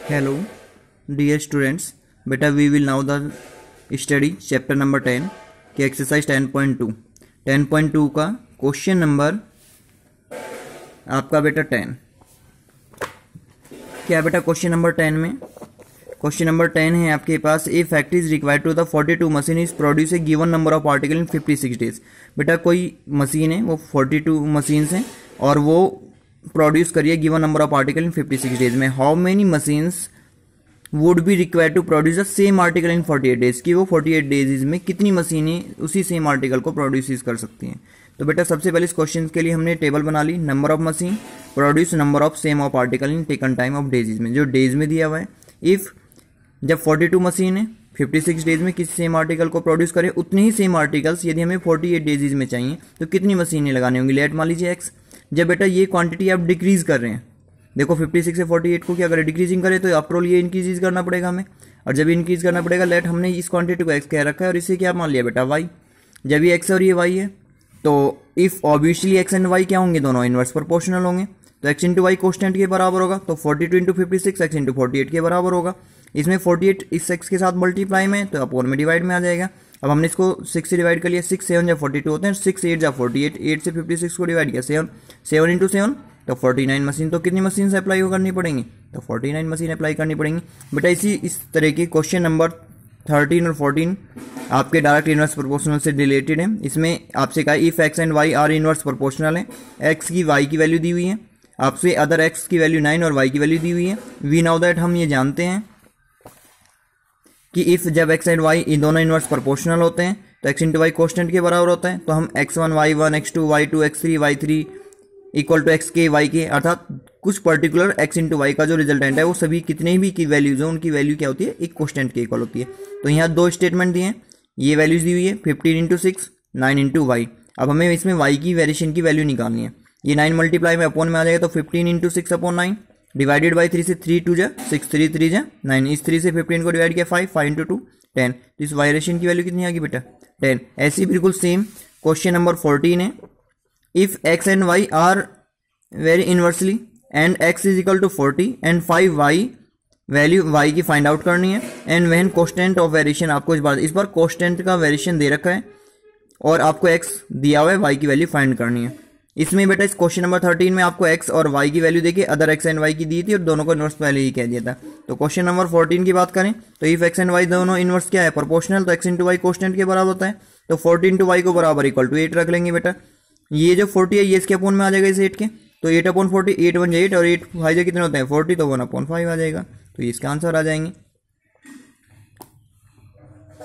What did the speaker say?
Hello, dear students. Beta, we will now the study chapter number 10 के exercise 10.2 10.2 का question number आपका बेटा 10 क्या बेटा क्वेश्चन नंबर 10 में क्वेश्चन नंबर 10 है आपके पास। A factory is required to the 42 machine is produce a given number of article in 56 days. बेटा कोई मशीन है वो 42 मशीन्स हैं और वो प्रोड्यूस करिए given number of article in 56 days में। How many machines would be required to produce the same article in 48 days कि वो 48 डेज में कितनी मशीनें उसी सेम आर्टिकल को प्रोड्यूस कर सकती हैं। तो बेटा सबसे पहले इस क्वेश्चन के लिए हमने टेबल बना ली। Number of machine produce number of same of article in taken time of days में, जो डेज में दिया हुआ है। इफ जब 42 मशीन है 56 डेज में किसी सेम आर्टिकल को प्रोड्यूस करे, उतने ही सेम आर्टिकल्स यदि हमें 48 डेज में चाहिए तो कितनी मशीनें लगानी होंगी। लेट मान लीजिए एक्स। जब बेटा ये क्वांटिटी आप डिक्रीज कर रहे हैं, देखो 56 से 48 को क्या करें, डिक्रीजिंग करें, तो आफ्टर ऑल ये इंक्रीज करना पड़ेगा हमें। और जब इंक्रीज करना पड़ेगा, लेट हमने इस क्वांटिटी को एक्स कह रखा है और इसे क्या मान लिया बेटा वाई। जब ये एक्स और ये वाई है तो if obviously x and y क्या होंगे, दोनों इनवर्स प्रोपोर्शनल होंगे। तो एक्स इंटू वाई कॉन्स्टेंट के बराबर होगा, तो 42 इंटू 56 एक्स इंटू 48 के बराबर होगा। इसमें 48 इस एक्स के साथ मल्टीप्लाई में तो अपॉन में डिवाइड में आ जाएगा। अब हमने इसको 6 से डिवाइड कर लिया, 6 7 जा 42 होते हैं, 6 8 जा 48, 8 से 56 को डिवाइड किया 7 7 इंटू 7 तो 49 मशीन। तो कितनी मशीन से अप्लाई करनी पड़ेंगी, तो 49 मशीन अप्लाई करनी पड़ेंगी बेटा। इस तरह के क्वेश्चन नंबर 13 और 14 आपके डायरेक्ट इनवर्स प्रोपोर्शनल से रिलेटेड है। इसमें आपसे कहा if x and y are inverse proportional है, एक्स की वाई की वैल्यू दी हुई है, आपसे अदर एक्स की वैल्यू 9 और वाई की वैल्यू दी हुई है। वी नाउ दैट हम ये जानते हैं कि इफ जब एक्स एंड वाई इन दोनों इनवर्स प्रोपोर्शनल होते हैं तो एक्स इंटू वाई कॉन्स्टेंट के बराबर होता है। तो हम x1 y1 x2 y2 x3 y3 equal to x के वाई के, अर्थात कुछ पर्टिकुलर एक्स इंटू वाई का जो रिजल्टेंट है वो सभी कितने भी की वैल्यूज हैं उनकी वैल्यू क्या होती है, एक कॉन्स्टेंट के इक्वल होती है। तो यहाँ दो स्टेटमेंट दिए हैं, ये वैल्यूज दी हुई है 15 इंटू 6 9 इंटू वाई। अब हमें इसमें वाई की वेरिएशन की वैल्यू निकालनी है। ये 9 मल्टीप्लाई में अपॉन में आ जाएगा, तो 15 इंटू 6 अपॉन 9 डिवाइडेड बाई 3 से 3 2 जा 6 3 3 जा 9, इस 3 से 15 को डिवाइड किया 5 5 इंटू 2 10। तो इस वायरेशन की वैल्यू कितनी आ गई बेटा 10। ऐसी बिल्कुल सेम क्वेश्चन नंबर 14 है। If x and y are very inversely and x is equal to 40 and 5y value y की फाइंड आउट करनी है। And when constant of variation, आपको इस बार कोस्टेंट का वेरिएशन दे रखा है और आपको x दिया हुआ है, y की वैल्यू फाइंड करनी है। इसमें बेटा इस क्वेश्चन नंबर 13 में आपको x और y की वैल्यू देके अदर x एंड y की दी थी और दोनों को इनवर्स पहले ही कह दिया था। तो क्वेश्चन नंबर 14 की बात करें तो इफ x एंड y दोनों इनवर्स क्या है, प्रोपोर्शनल, तो x इंटू वाई कॉन्स्टेंट के बराबर होता है। तो 40 इंटू वाई को बराबर इक्वल टू 8 रख लेंगे बेटा। ये जो 40 है ये इसके अपॉन में आ जाएगा इस 8 के, तो 8 अपॉन 40 8 1 8 और 8 5 कितने होते हैं 40, तो 1 अपॉन 5 आ जाएगा। तो ये इसका आंसर आ जाएंगे।